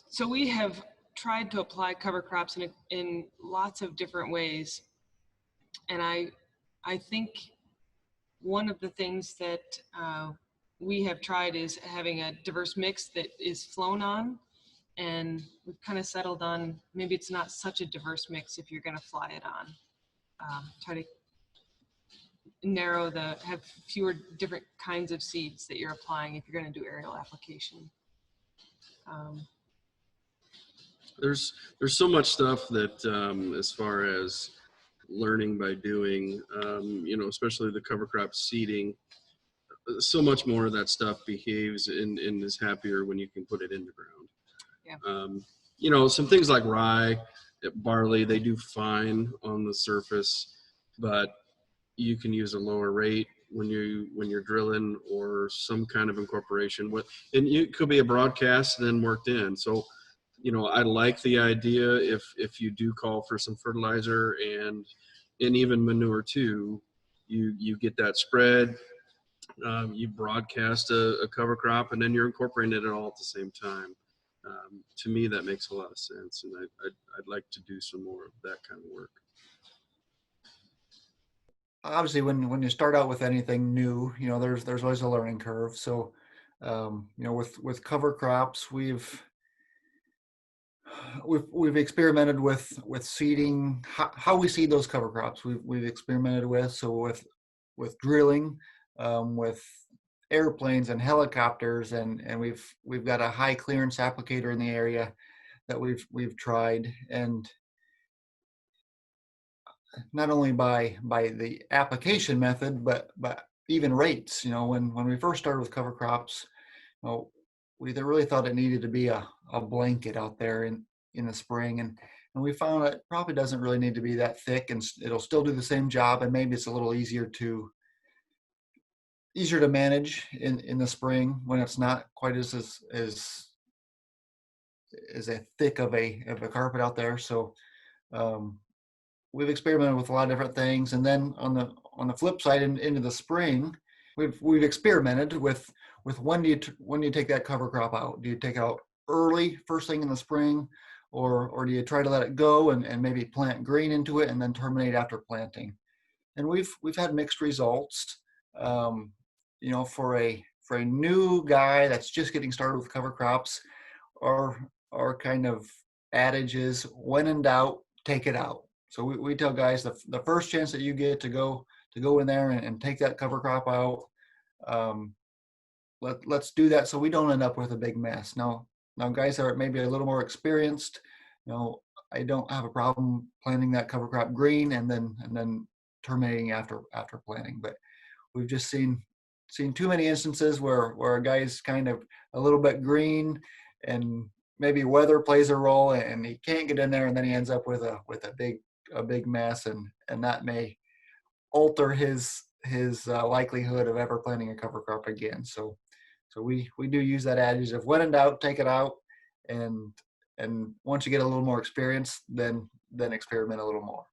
So we have tried to apply cover crops in lots of different ways. And I think one of the things that we have tried is having a diverse mix that is flown on. And we've kind of settled on maybe it's not such a diverse mix if you're going to fly it on. Try to have fewer different kinds of seeds that you're applying if you're going to do aerial application. There's so much stuff that as far as learning by doing, you know, especially the cover crop seeding, so much more of that stuff behaves and is happier when you can put it in the ground. Yeah. You know, some things like rye, barley, they do fine on the surface, but you can use a lower rate when you're drilling, or some kind of incorporation with, and it could be a broadcast then worked in. So, you know, I like the idea if you do call for some fertilizer and even manure too, you get that spread. You broadcast a cover crop, and then you're incorporating it all at the same time. To me, that makes a lot of sense, and I'd like to do some more of that kind of work. Obviously, when you start out with anything new, you know, there's always a learning curve. So, you know, with cover crops, we've experimented with seeding, how we seed those cover crops. We've experimented with, so with drilling, with airplanes and helicopters, and we've got a high clearance applicator in the area that we've tried. And not only by the application method, but even rates. You know, when we first started with cover crops, you know, we really thought it needed to be a blanket out there in the spring, and we found it probably doesn't really need to be that thick, and it'll still do the same job, and maybe it's a little easier to manage in the spring when it's not quite as a thick of a carpet out there. So we've experimented with a lot of different things, and then on the flip side, into the spring, we've experimented with when do you take that cover crop out? Do you take it out early, first thing in the spring, or do you try to let it go and maybe plant green into it and then terminate after planting? And we've had mixed results. You know, for a new guy that's just getting started with cover crops, our kind of adage is, when in doubt, take it out. So we tell guys the first chance that you get to go in there and take that cover crop out, let's do that so we don't end up with a big mess. Now guys that are maybe a little more experienced, you know, I don't have a problem planting that cover crop green and then terminating after planting. But we've just seen too many instances where a guy's kind of a little bit green, and maybe weather plays a role, and he can't get in there, and then he ends up with a big mess, and that may alter his likelihood of ever planting a cover crop again. So we do use that adage of, when in doubt, take it out, and once you get a little more experience, then experiment a little more.